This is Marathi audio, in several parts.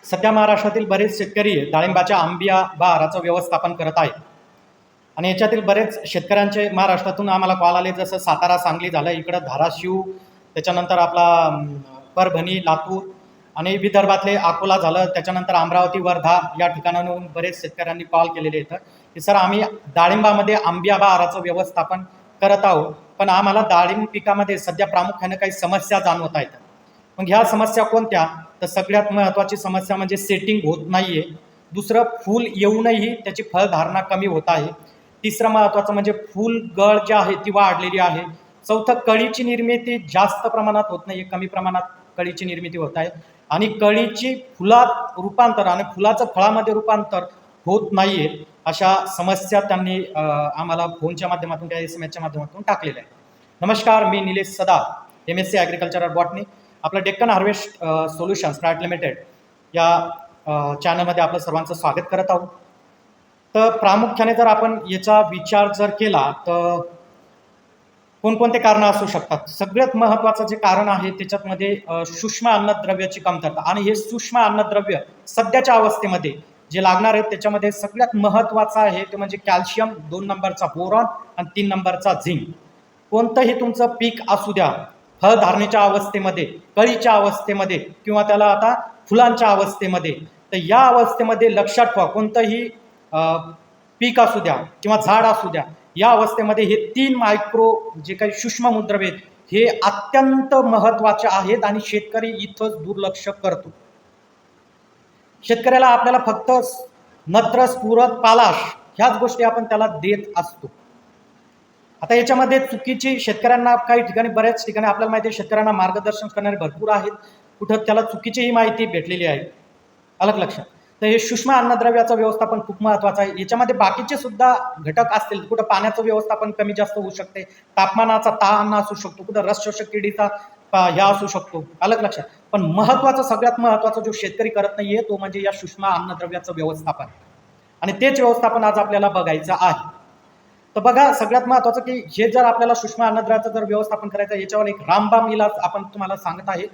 सध्या महाराष्ट्रातील बरेच शेतकरी डाळिंबाच्या आंबिया बहाराचं व्यवस्थापन करत आहेत आणि याच्यातील बरेच शेतकऱ्यांचे महाराष्ट्रातून आम्हाला कॉल आले, जसं सातारा सांगली झालं, इकडं धाराशिव, त्याच्यानंतर आपला परभणी लातूर आणि विदर्भातले अकोला झालं, त्याच्यानंतर अमरावती वर्धा या ठिकाणाहून बरेच शेतकऱ्यांनी कॉल केलेले आहेत की सर आम्ही डाळिंबामध्ये आंबिया बहाराचं व्यवस्थापन करत आहोत, पण आम्हाला डाळिंब पिकामध्ये सध्या प्रामुख्याने काही समस्या जाणवत आहेत. मग ह्या समस्या कोणत्या? तर सगळ्यात महत्त्वाची समस्या म्हणजे सेटिंग होत नाही आहे. दुसरं, फूल येऊनही त्याची फळधारणा कमी होत आहे. तिसरं महत्त्वाचं म्हणजे फूल गळ जी आहे ती वाढलेली आहे. चौथं, कळीची निर्मिती जास्त प्रमाणात होत नाही, कमी प्रमाणात कळीची निर्मिती होत आहे आणि कळीची फुलात रूपांतर आणि फुलाचं फळामध्ये रूपांतर होत नाही आहे. अशा समस्या त्यांनी आम्हाला फोनच्या माध्यमातून किंवा SMS च्या माध्यमातून टाकलेल्या आहे. नमस्कार, मी निलेश सदा, MSc ॲग्रिकल्चरल बॉटनी, आपलं Deccan harvest solutions private limited या चॅनलमध्ये आपलं सर्वांचं स्वागत करत आहोत. तर प्रामुख्याने जर आपण याचा विचार जर केला तर कोणकोणते कारणं असू शकतात? सगळ्यात महत्त्वाचं जे कारण आहे त्याच्यामध्ये सूक्ष्म अन्नद्रव्याची कमतरता. आणि हे सूक्ष्म अन्नद्रव्य सध्याच्या अवस्थेमध्ये जे लागणार आहेत त्याच्यामध्ये सगळ्यात महत्त्वाचं आहे ते म्हणजे कॅल्शियम, 2 नंबरचा बोरॉन आणि 3 नंबरचा झिंक. कोणतंही तुमचं पीक असू द्या, फळधारणेच्या अवस्थेमध्ये, कळीच्या अवस्थेमध्ये किंवा त्याला आता फुलांच्या अवस्थेमध्ये, तर या अवस्थेमध्ये लक्षात ठेवा, कोणतंही पीक असू द्या किंवा झाड असू द्या, या अवस्थेमध्ये हे 3 मायक्रो जे काही सूक्ष्म मूलद्रव्ये आहेत हे अत्यंत महत्त्वाचे आहेत आणि शेतकरी इथंच दुर्लक्ष करतो. शेतकऱ्याला आपल्याला फक्त नत्र, स्फुरद, पालाश ह्याच गोष्टी आपण त्याला देत असतो. आता याच्यामध्ये चुकीची शेतकऱ्यांना काही ठिकाणी, बऱ्याच ठिकाणी आपल्याला माहिती आहे शेतकऱ्यांना मार्गदर्शन करणारे भरपूर आहेत, कुठं त्याला चुकीचीही माहिती भेटलेली आहे. अलग लक्षात. तर हे सूक्ष्म अन्नद्रव्याचं व्यवस्थापन खूप महत्त्वाचं आहे. याच्यामध्ये बाकीचे सुद्धा घटक असतील, कुठं पाण्याचं व्यवस्थापन कमी जास्त होऊ शकते, तापमानाचा ताण असू शकतो, कुठं रसशोषक किडीचा ह्या असू शकतो. अलग लक्षात. पण महत्त्वाचं, सगळ्यात महत्त्वाचं जो शेतकरी करत नाहीये तो म्हणजे या सूक्ष्म अन्नद्रव्याचं व्यवस्थापन, आणि तेच व्यवस्थापन आज आपल्याला बघायचं आहे. तर बघा, सगळ्यात महत्त्वाचं की हे जर आपल्याला सूक्ष्म अन्नद्रव्याचं जर व्यवस्थापन करायचं, याच्यावर एक रामबाण इलाज आपण तुम्हाला सांगत आहे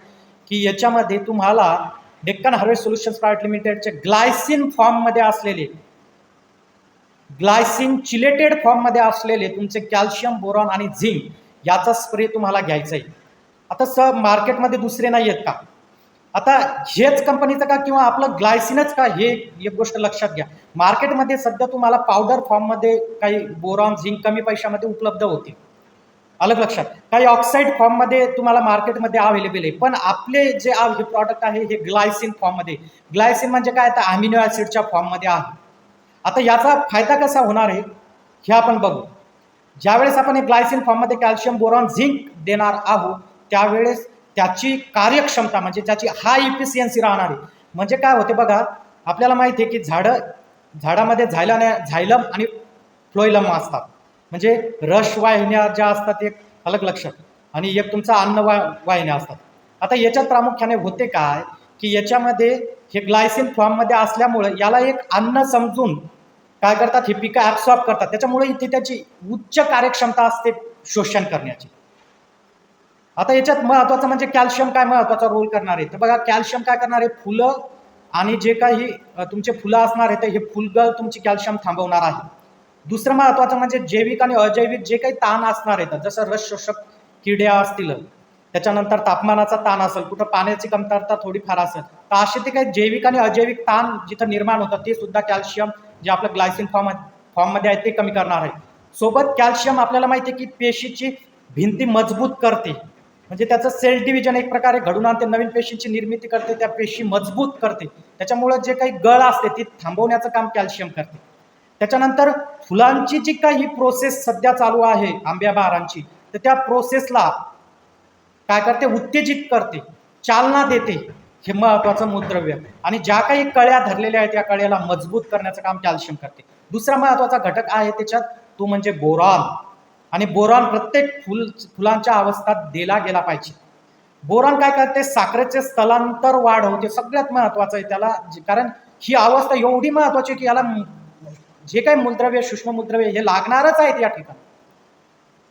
की याच्यामध्ये तुम्हाला डेक्कन हार्वेस्ट सोल्युशन्स प्रायव्हेट लिमिटेडचे ग्लायसिन फॉर्ममध्ये असलेले, ग्लायसिन चिलेटेड फॉर्ममध्ये असलेले तुमचे कॅल्शियम, बोरॉन आणि झिंक याचा स्प्रे तुम्हाला घ्यायचा आहे. आता मार्केटमध्ये दुसरे नाही आहेत का? आता हेच कंपनीचं का किंवा आपलं ग्लायसिनच का, हे एक गोष्ट लक्षात घ्या. मार्केटमध्ये सध्या तुम्हाला पावडर फॉर्ममध्ये काही बोरॉन, झिंक कमी पैशामध्ये उपलब्ध होते. अलग लक्षात. काही ऑक्साईड फॉर्ममध्ये तुम्हाला मार्केटमध्ये अवेलेबल आहे, पण आपले जे हे प्रॉडक्ट आहे हे ग्लायसिन फॉर्ममध्ये. ग्लायसिन म्हणजे काय? तर अमिनो ॲसिडच्या फॉर्ममध्ये आहे. आता याचा फायदा कसा होणार आहे हे आपण बघू. ज्यावेळेस आपण हे ग्लायसिन फॉर्ममध्ये कॅल्शियम, बोरॉन, झिंक देणार आहोत त्यावेळेस त्याची कार्यक्षमता म्हणजे त्याची हाय इफिशियन्सी राहणार आहे. म्हणजे काय होते बघा, आपल्याला माहिती आहे की झाडामध्ये झायलम आणि फ्लोएलम असतात, म्हणजे रस वाहिन्या ज्या असतात एक, अलग लक्षात, आणि एक तुमचा वाहिन्या असतात. आता याच्यात प्रामुख्याने होते काय की याच्यामध्ये हे ग्लायसिन फॉर्ममध्ये असल्यामुळे याला एक अन्न समजून काय करतात, हे पिकं ॲब्सॉर्ब करतात, त्याच्यामुळे इथे त्याची उच्च कार्यक्षमता असते शोषण करण्याची. आता याच्यात महत्त्वाचं म्हणजे कॅल्शियम काय महत्त्वाचा रोल करणार आहे, तर बघा कॅल्शियम काय करणार आहे, फुलं आणि जे काही तुमचे फुलं असणार आहेत हे फुलगळ तुमची कॅल्शियम थांबवणार आहे. दुसरं महत्त्वाचं म्हणजे जैविक आणि अजैविक जे काही ताण असणार आहेत, जसं रस शोषक किड्या असतील, त्याच्यानंतर तापमानाचा ताण असेल, कुठं पाण्याची कमतरता थोडीफार असेल, तर असे ते काही जैविक आणि अजैविक ताण जिथं निर्माण होतं ते सुद्धा कॅल्शियम जे आपलं ग्लायसिन फॉर्ममध्ये आहे ते कमी करणार आहे. सोबत कॅल्शियम आपल्याला माहिती आहे की पेशीची भिंती मजबूत करते, म्हणजे त्याचं सेल डिव्हिजन एक प्रकारे घडून आणते, नवीन पेशींची निर्मिती करते, त्या पेशी मजबूत करते, त्याच्यामुळे जे काही गळ असते ती थांबवण्याचं काम कॅल्शियम करते. त्याच्यानंतर फुलांची जी काही प्रोसेस सध्या चालू आहे आंब्या बहारांची, तर त्या प्रोसेसला काय करते, उत्तेजित करते, चालना देते, हे महत्त्वाचं मूलद्रव्य. आणि ज्या काही कळ्या धरलेल्या आहेत त्या कळ्याला मजबूत करण्याचं काम कॅल्शियम करते. दुसरा महत्त्वाचा घटक आहे त्याच्यात तो म्हणजे बोरॉन. आणि बोरॉन प्रत्येक फुलांच्या अवस्थेत दिला गेला पाहिजे. बोरॉन काय करते, साखरेचे स्थलांतर वाढवते, सगळ्यात महत्त्वाचं आहे त्याला, कारण ही अवस्था एवढी महत्त्वाची की याला जे काही मूलद्रव्य, सूक्ष्म मूलद्रव्य हे लागणारच आहेत या ठिकाणी.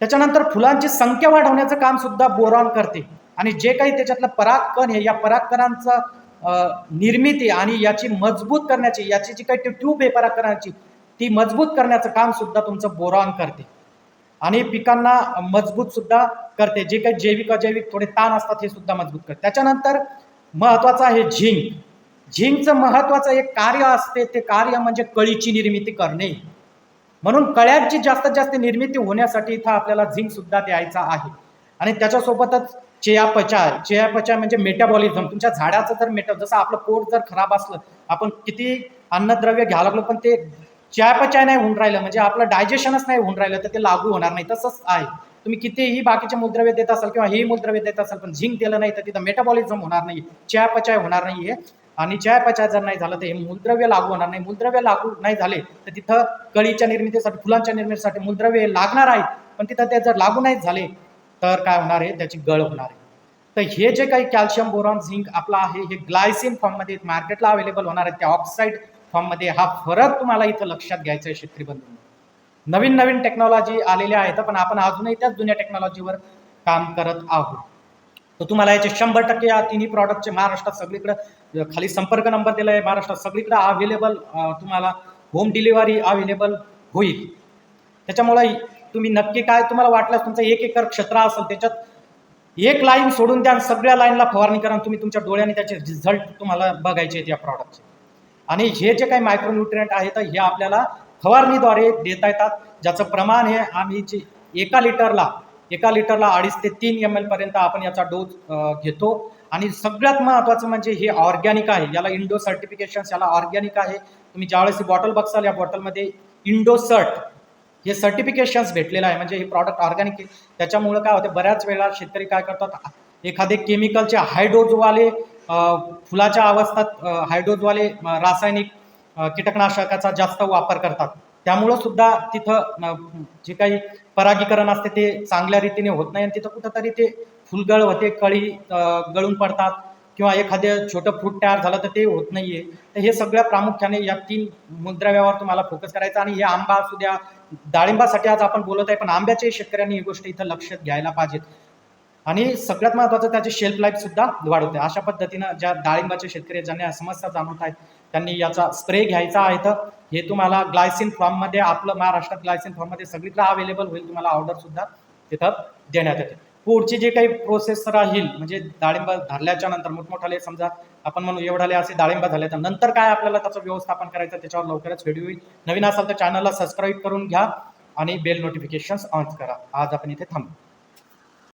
त्याच्यानंतर फुलांची संख्या वाढवण्याचं काम सुद्धा बोरॉन करते. आणि जे काही त्याच्यातलं परागकण आहे या परागकणांचा निर्मिती आणि याची मजबूत करण्याची, याची जी काही ट्यूब आहे परागकणाची ती मजबूत करण्याचं काम सुद्धा तुमचं बोरॉन करते आणि पिकांना मजबूत सुद्धा करते. जे काही जैविक अजैविक थोडे ताण असतात हे सुद्धा मजबूत करते. त्याच्यानंतर महत्वाचं आहे झिंक. झिंकचं महत्वाचं एक कार्य असते, ते कार्य म्हणजे कळीची निर्मिती करणे. म्हणून कळ्यांची जास्तीत जास्त निर्मिती होण्यासाठी इथं आपल्याला झिंक सुद्धा द्यायचा आहे. आणि त्याच्यासोबतच चयापचय म्हणजे मेटाबॉलिझम. तुमच्या झाडाचं जर जसं आपलं पोट जर खराब असलं, आपण किती अन्नद्रव्य घ्यावं लागलो पण ते चयापचय नाही होऊन राहिलं, म्हणजे आपलं डायजेशनच नाही होऊन राहिलं, तर ते लागू होणार नाही. तसंच आहे, तुम्ही कितीही बाकीचे मूलद्रव्य देत असाल किंवा हेही मूलद्रव्य देत असाल पण झिंक दिलं नाही तर तिथं मेटाबॉलिझम होणार नाही, चयापचय होणार नाहीये. आणि चयापचय जर नाही झालं तर हे मूलद्रव्य लागू होणार नाही. मूलद्रव्य लागू नाही झाले तर तिथं कळीच्या निर्मितीसाठी, फुलांच्या निर्मितीसाठी मूलद्रव्य लागणार आहेत, पण तिथं ते जर लागू नाही झाले तर काय होणार आहे, त्याची गळ होणार आहे. तर हे जे काही कॅल्शियम बोरॉन झिंक आपला आहे हे ग्लायसिन फॉर्ममध्ये मार्केटला अवेलेबल होणार आहे, त्या ऑक्साईड फॉर्ममध्ये. हा फरक तुम्हाला इथं लक्षात घ्यायचा आहे शेतकरी बंधूंनो. नवीन नवीन टेक्नॉलॉजी आलेल्या आहेत पण आपण अजूनही त्याच जुन्या टेक्नॉलॉजीवर काम करत आहोत. तर तुम्हाला याचे 100% या तिन्ही प्रॉडक्टचे महाराष्ट्रात सगळीकडे खाली संपर्क नंबर दिला आहे, महाराष्ट्रात सगळीकडे अवेलेबल तुम्हाला होम डिलिव्हरी अवेलेबल होईल. त्याच्यामुळे तुम्ही नक्की काय तुम्हाला वाटल्यास तुमचं 1 एकर क्षेत्र असेल त्याच्यात एक लाईन सोडून द्या, सगळ्या लाईनला फवारणी करा. तुम्ही तुमच्या डोळ्यांनी त्याचे रिझल्ट तुम्हाला बघायचे आहेत या प्रॉडक्टचे. आणि हे जे काही मायक्रोन्यूट्रिएंट आहेत हे आपल्याला फवारणीद्वारे देता येतात, ज्याचं प्रमाण हे आम्ही एका लिटरला 2.5 ते 3 ml पर्यंत आपण याचा डोस घेतो. आणि सगळ्यात महत्त्वाचं म्हणजे हे ऑर्गॅनिक आहे, याला इंडो सर्टिफिकेशन, याला ऑर्गॅनिक आहे. तुम्ही ज्यावेळेस ही बॉटल बघसाल या बॉटलमध्ये इंडोसर्ट हे सर्टिफिकेशन्स भेटलेलं आहे, म्हणजे हे प्रॉडक्ट ऑर्गॅनिक आहे. त्याच्यामुळं काय होतं, बऱ्याच वेळा शेतकरी काय करतात, एखादे केमिकलचे हायडोजवाले फुलाच्या अवस्थेत हायडोजवाले रासायनिक कीटकनाशकाचा जास्त वापर करतात. त्यामुळं सुद्धा तिथं जे काही परागीकरण असते ते चांगल्या रीतीने होत नाही आणि तिथं कुठंतरी ते फुलगळ होते, कळी गळून पडतात किंवा एखादं छोटं फ्रूट तयार झालं तर ते होत नाहीये. तर हे सगळ्या प्रामुख्याने या 3 मूलद्रव्यावर तुम्हाला फोकस करायचा. आणि हे आंबा असू द्या, डाळिंबासाठी आज आपण बोलत आहे पण आंब्याच्याही शेतकऱ्यांनी ही गोष्ट इथं लक्षात घ्यायला पाहिजेत. आणि सगळ्यात महत्त्वाचं त्याची शेल्फ लाईफ सुद्धा वाढवते. अशा पद्धतीनं ज्या डाळिंबाचे शेतकरी ज्यांना समस्या जाणवत आहेत त्यांनी याचा स्प्रे घ्यायचा आहे. तर हे तुम्हाला ग्लायसिन फॉर्ममध्ये, आपलं महाराष्ट्रात ग्लायसिन फॉर्ममध्ये सगळीकडे अवेलेबल होईल. तुम्हाला ऑर्डर सुद्धा तिथं देण्यात येते. पुढची जे काही प्रोसेस राहील म्हणजे डाळिंब धरल्याच्या नंतर मोठमोठाले समजा आपण म्हणू एवढाले असे डाळिंब झाले तर नंतर काय आपल्याला त्याचं व्यवस्थापन करायचं त्याच्यावर लवकरच व्हिडिओ येईल. नवीन असाल तर चॅनलला सबस्क्राईब करून घ्या आणि बेल नोटिफिकेशन्स ऑन करा. आज आपण इथे थांबू.